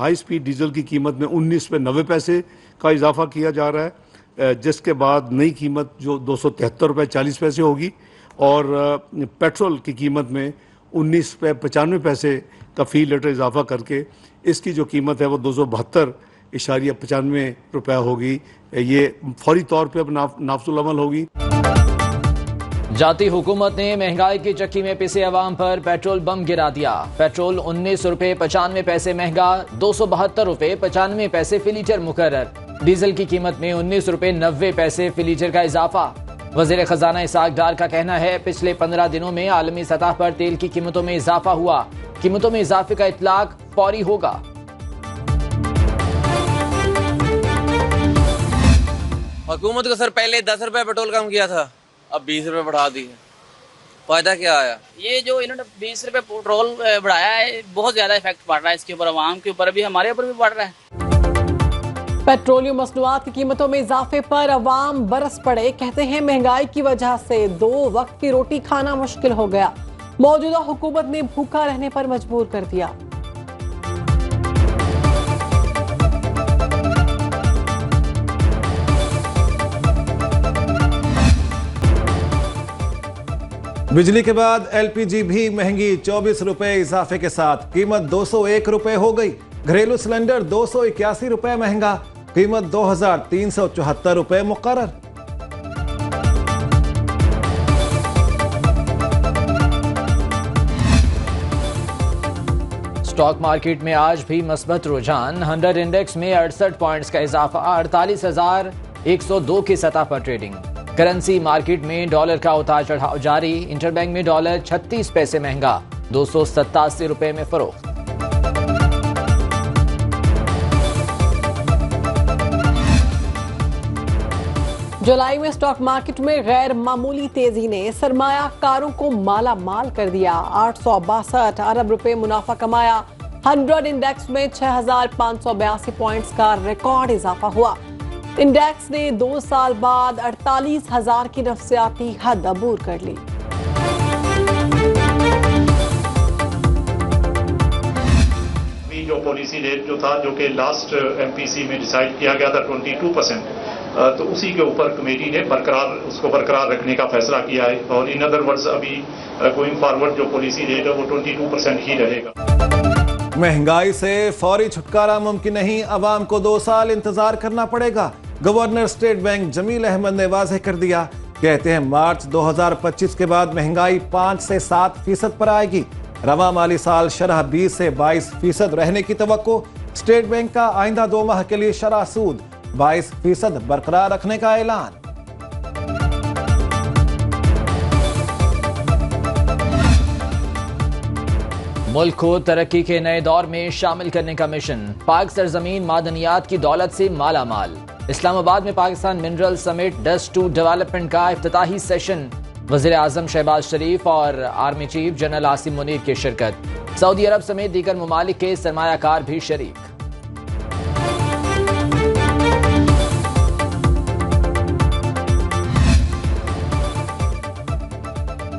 High speed diesel की कीमत में 19 रुपये 90 पैसे का इजाफा किया जा रहा है, जिसके बाद नई कीमत जो 273 रुपये 40 पैसे होगी और पेट्रोल की कीमत में 19 रुपये 95 पैसे का फी लीटर इजाफा करके इसकी जो कीमत है वो 272.95 रुपया होगी। ये फौरी तौर पर अब नाफजुल अमल होगी। जाती हुकूमत ने महंगाई की चक्की में पिसे अवाम पर पेट्रोल बम गिरा दिया। पेट्रोल 19 रुपये 95 पैसे महंगा, 272 रुपये 95 पैसे फी लीटर मुकर्रर। डीजल की कीमत में 19 रुपये 90 पैसे फी लीटर का इजाफा। वजीर खजाना इसाक डार का कहना है पिछले 15 दिनों में आलमी सतह पर तेल की कीमतों में इजाफा हुआ। कीमतों में इजाफे का इतलाक फौरी होगा। हुकूमत को सर पहले 10 रुपये पेट्रोल कम किया था, अब 20 रुपये बढ़ा दी है। फायदा क्या आया? ये जो इन्होंने 20 रुपये पेट्रोल बढ़ाया है बहुत ज्यादा इफेक्ट पड़ रहा है इसके ऊपर, आवाम के ऊपर भी, हमारे ऊपर भी पड़ रहा है। पेट्रोलियम मसनूआत की कीमतों में इजाफे पर अवाम बरस पड़े। कहते हैं महंगाई की वजह से 2 वक्त की रोटी खाना मुश्किल हो गया। मौजूदा हुकूमत ने भूखा रहने पर मजबूर कर दिया। बिजली के बाद एलपीजी भी महंगी, 24 रुपए इजाफे के साथ कीमत 201 रुपए हो गई। घरेलू सिलेंडर 281 रुपए महंगा, कीमत 2374 रुपए मुकर्रर। स्टॉक मार्केट में आज भी मस्बत रुझान। 100 इंडेक्स में 68 पॉइंट्स का इजाफा, 48,102 की सतह पर ट्रेडिंग। करेंसी मार्केट में डॉलर का उतार चढ़ाव जारी। इंटरबैंक में डॉलर 36 पैसे महंगा, 287 रुपए में फरोख्त। जुलाई में स्टॉक मार्केट में गैर मामूली तेजी ने सरमायाकारों को माला माल कर दिया। 862 अरब रुपए मुनाफा कमाया। 100 इंडेक्स में 6,582 पॉइंट्स का रिकॉर्ड इजाफा हुआ। इंडेक्स ने 2 साल बाद 48,000 की नफसियाती हद अबूर कर ली। जो पॉलिसी रेट जो था, जो कि लास्ट एमपीसी में डिसाइड किया गया था 22%, तो उसी के ऊपर कमेटी ने उसको बरकरार रखने का फैसला किया है। और इन अदर वर्ड्स अभी गोइंग फॉरवर्ड जो पॉलिसी रेट है वो 22% ही रहेगा। महंगाई से फौरी छुटकारा मुमकिन नहीं, अवाम को 2 साल इंतजार करना पड़ेगा। Governor state bank Jameel Ahmed ने वाज़ेह कर दिया। कहते हैं मार्च 2025 के बाद महंगाई 5 से 7% पर आएगी। रवा माली साल शरह 20 से 22% रहने की तवक्को। स्टेट बैंक का आइंदा 2 माह के लिए शरह सूद 22% बरकरार रखने का ऐलान। मुल्क को तरक्की के नए दौर में शामिल करने का मिशन। पाक सरजमीन मादनियात की दौलत से माला माल। इस्लामाबाद में Pakistan mineral summit dust to development का इफ्तिताही सेशन। वज़ीर आज़म शहबाज शरीफ और army chief general Asim Munir की शिरकत। सऊदी अरब समेत दीगर ममालिक के सरमायाकार भी शरीक।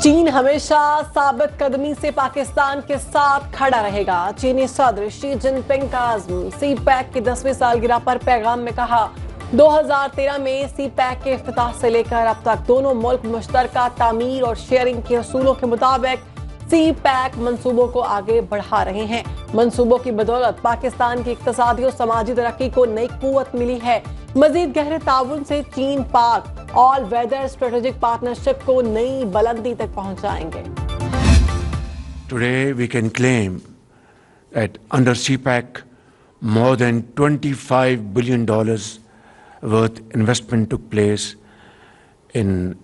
चीन हमेशा साबित कदमी से पाकिस्तान के साथ खड़ा रहेगा। चीनी सदर शी जिनपिंग का आज़म। सी पैक की 10वीं सालगिरह पर पैगाम में कहा, 2013 में सी पैक के इफ्तिताह से लेकर अब तक दोनों मुल्क मुश्तरका तामीर और शेयरिंग के असूलों के मुताबिक सी पैक मंसूबों को आगे बढ़ा रहे हैं। मंसूबों की बदौलत पाकिस्तान की इक्तिसादी और समाजी तरक्की को नई कुव्वत मिली है। मजीद गहरे ताउन से चीन पाक ऑल वेदर स्ट्रेटेजिक पार्टनरशिप को नई बुलंदी तक पहुंचाएंगे। Today we can claim that under CPAC more than $25 billion worth investment took place in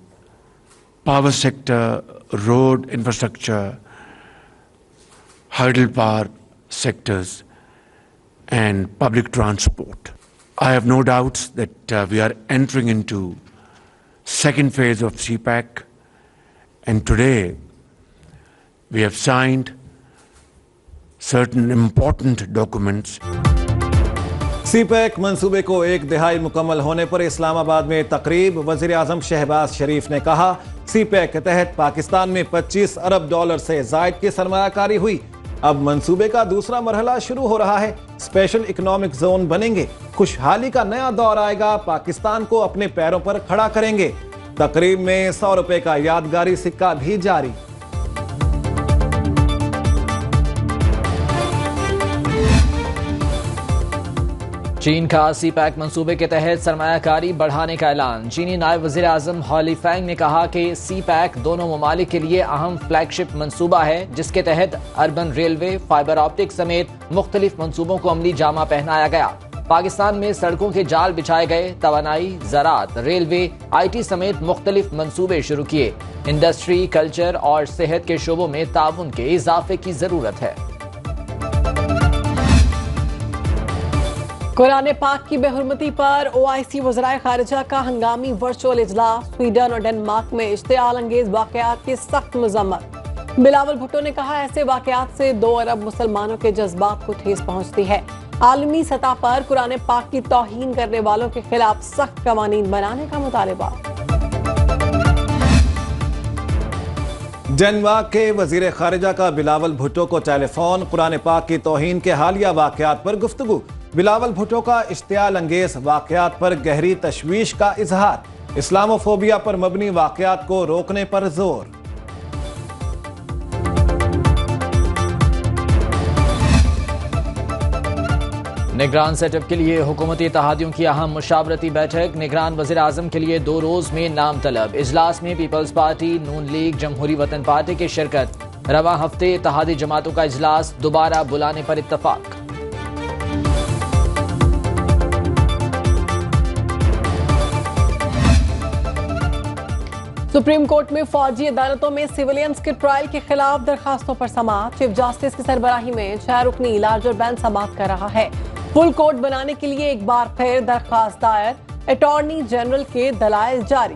power sector, road infrastructure, hydel power sectors and public transport. I have no doubts that we are entering into second phase of CPAC, and today we have signed certain important documents. CPEC मंसूबे को 1 दिहाई मुकम्मल होने पर इस्लामाबाद में तकरीब। वज़ीर आज़म शहबाज शरीफ ने कहा, सीपैक के तहत पाकिस्तान में $25 अरब से ज़ायद की सरमायाकारी हुई। अब मंसूबे का दूसरा मरहला शुरू हो रहा है। स्पेशल इकोनॉमिक जोन बनेंगे, खुशहाली का नया दौर आएगा, पाकिस्तान को अपने पैरों पर खड़ा करेंगे। तकरीब में 100 रुपए का यादगारी सिक्का भी जारी। चीन का सी पैक मंसूबे के तहत सरमायाकारी बढ़ाने का ऐलान। चीनी नायब वज़ीर आज़म हॉली फैंग ने कहा कि सी पैक दोनों ममालिक के लिए अहम फ्लैगशिप मंसूबा है, जिसके तहत अर्बन रेलवे, फाइबर ऑप्टिक समेत मुख्तलिफ मंसूबों को अमली जामा पहनाया गया। पाकिस्तान में सड़कों के जाल बिछाए गए, तवानाई, ज़राअत, रेलवे, IT समेत मुख्तलिफ मंसूबे शुरू किए। इंडस्ट्री, कल्चर और सेहत के शोबों में ताउन के इजाफे की जरूरत है। कुरान पाक की बेहुरमती पर OIC वज़राए खारिजा का हंगामी वर्चुअल इजलास। स्वीडन और डेनमार्क में इश्तियाल अंगेज वाकयात की सख्त मजम्मत। बिलावल भुट्टो ने कहा, ऐसे वाकयात से 2 अरब मुसलमानों के जज्बात को ठेस पहुंचती है। आलमी सतह पर कुरान पाक की तौहीन करने वालों के खिलाफ सख्त कवानीन बनाने का मुतालबा। डेनमार्क के वजीर खारिजा का बिलावल भुट्टो को टेलीफोन। कुरान पाक की तौहीन के हालिया वाकयात पर गुफ्तगू। बिलावल भुट्टो का इश्तियाल अंगेज वाकयात पर गहरी तशवीश का इजहार। इस्लामोफोबिया पर मबनी वाकयात को रोकने पर जोर। निगरान सेटअप के लिए हुकूमती इत्तेहादियों की अहम मुशावरती बैठक। निगरान वज़ीर आज़म के लिए 2 रोज में नाम तलब। इजलास में पीपल्स पार्टी, नून लीग, जमहूरी वतन पार्टी की शिरकत। रवां हफ्ते इत्तेहादी जमातों का इजलास दोबारा बुलाने पर इत्तफाक। सुप्रीम कोर्ट में फौजी अदालतों में सिविलियंस के ट्रायल के खिलाफ दरखास्तों पर समाअत। चीफ जस्टिस की सरबराही में 6 रुकनी लार्जर बेंच समाअत कर रहा है। फुल कोर्ट बनाने के लिए एक बार फिर दरखास्त दायर। अटॉर्नी जनरल के दलाइल जारी।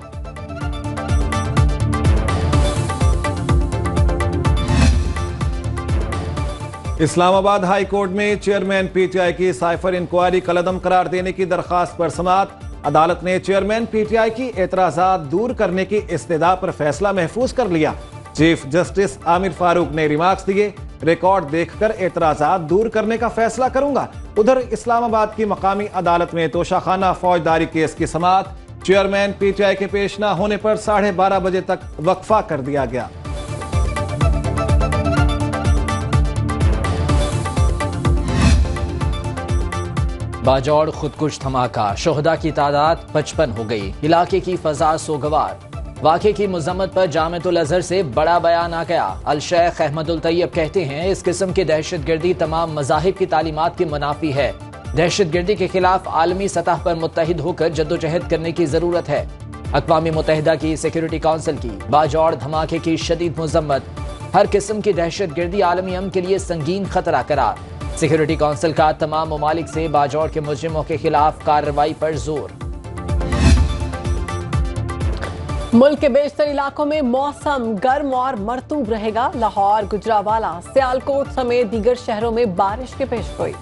इस्लामाबाद हाई कोर्ट में चेयरमैन PTI की साइफर इंक्वायरी कलअदम करार देने की दरखास्त पर समाअत। अदालत ने चेयरमैन PTI की एतराजात दूर करने की इस्तेदा पर फैसला महफूज कर लिया। चीफ जस्टिस आमिर फारूक ने रिमार्क्स दिए, रिकॉर्ड देखकर एतराजात दूर करने का फैसला करूंगा। उधर इस्लामाबाद की मकामी अदालत में तोशाखाना फौजदारी केस की समाअत। चेयरमैन PTI के पेश न होने पर 12:30 बजे तक वक्फा कर दिया गया। बाजौड़ खुदकुश धमाका, शोहदा की तादाद 55 हो गई। इलाके की फजा सोगवार। वाक़े की मजम्मत पर जामिअतुल अज़हर से बड़ा बयान आ गया। अल शेख अहमदुल तैयब कहते हैं, इस किस्म की दहशतगर्दी तमाम मज़ाहिब की तालीमात के मुनाफी है। दहशतगर्दी के खिलाफ आलमी सतह पर मुत्तहिद होकर जद्दोजहद करने की जरूरत है। अक़वाम मुत्तहिदा की सिक्योरिटी काउंसिल की बाजौड़ धमाके की शदीद मजम्मत। हर किस्म की दहशतगर्दी आलमी अमन के लिए संगीन खतरा करार। सिक्योरिटी काउंसिल का तमाम ममालिक से बाजौड़ के मुजरिमों के खिलाफ कार्रवाई पर जोर। मुल्क के बेशतर इलाकों में मौसम गर्म और मरतूब रहेगा। लाहौर, गुजरावाला, सियालकोट समेत दीगर शहरों में बारिश की पेशगोई।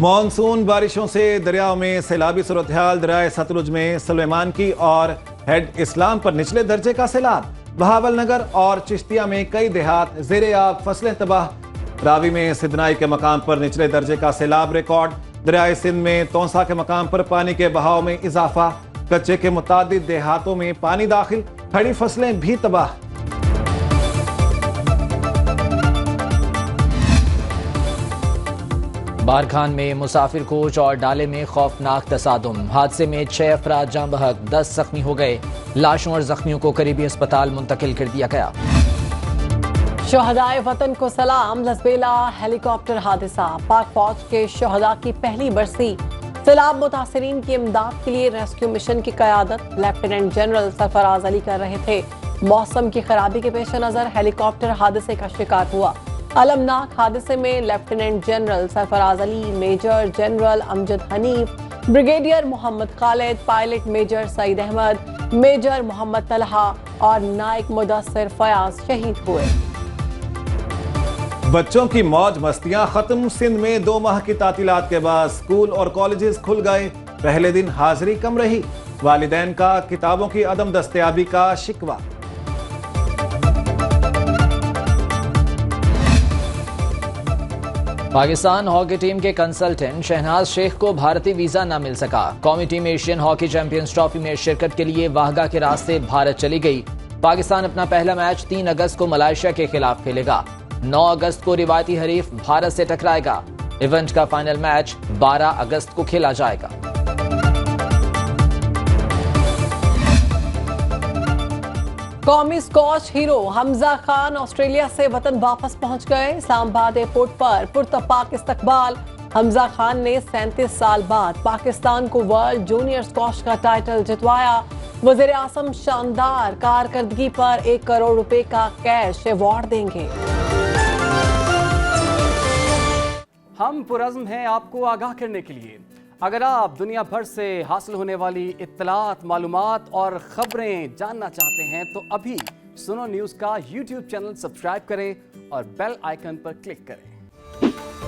मॉनसून बारिशों से दरियाओं में सैलाबी सूरत हाल। दरियाए सतलुज में सुलेमान की और हेड इस्लाम पर निचले दर्जे का सैलाब। बहावलनगर और चिश्तिया में कई देहात ज़ेरे आब, फसलें तबाह। रावी में सिदनाई के मकाम पर निचले दर्जे का सैलाब रिकॉर्ड। दरियाए सिंध में तौसा के मकाम पर पानी के बहाव में इजाफा। कच्चे के मुतादिद देहातों में पानी दाखिल, खड़ी फसलें भी तबाह। बारखान में मुसाफिर कोच और डाले में खौफनाक तसादुम। हादसे में 6 अफराद जाँ बहक, 10 जख्मी हो गए। लाशों और जख्मियों को करीबी अस्पताल मुंतकिल कर दिया गया। शोहदाए वतन को सलाम। लसबेला हेलीकॉप्टर हादसा। पाक फौज के शोहदा की पहली बरसी। सैलाब मुतासरीन की इमदाद के लिए रेस्क्यू मिशन की क़यादत लेफ्टिनेंट जनरल सरफराज अली कर रहे थे। मौसम की खराबी के पेश नजर हेलीकॉप्टर हादसे का शिकार हुआ। अलमनाक हादसे में lieutenant general Sarfaraz Ali, major general Amjad Hanif, brigadier Mohammad Khalid, pilot major Saeed Ahmed, major Mohammad Talha और नायक मुदस्सिर फयाज शहीद हुए। बच्चों की मौज मस्तियां खत्म। सिंध में 2 माह की तातीलात के बाद स्कूल और कॉलेजेस खुल गए। पहले दिन हाजिरी कम रही। वालिदैन का किताबों की अदम दस्तयाबी का शिकवा। पाकिस्तान हॉकी टीम के कंसल्टेंट शहनाज शेख को भारतीय वीजा न मिल सका। कौमी team Asian hockey champions trophy में शिरकत के लिए वाहगा के रास्ते भारत चली गई। पाकिस्तान अपना पहला मैच 3 अगस्त को मलेशिया के खिलाफ खेलेगा। 9 अगस्त को रिवायती हरीफ भारत से टकराएगा। इवेंट का फाइनल मैच 12 अगस्त को खेला जाएगा। कौमी squash hero Hamza Khan Australia से वतन वापस पहुंच गए। इस्लामाबाद एयरपोर्ट पर पुरतपाक इस्तकबाल। हमजा खान ने 37 साल बाद पाकिस्तान को वर्ल्ड जूनियर स्कॉच का टाइटल जितवाया। वजीर आजम शानदार कारकर्दगी पर 1 करोड़ रुपए का कैश अवार्ड देंगे। हम पुरज़्म हैं आपको आगाह करने के लिए। अगर आप दुनिया भर से हासिल होने वाली इत्तलात, मालूमात और खबरें जानना चाहते हैं तो अभी सुनो न्यूज़ का YouTube चैनल सब्सक्राइब करें और बेल आइकन पर क्लिक करें।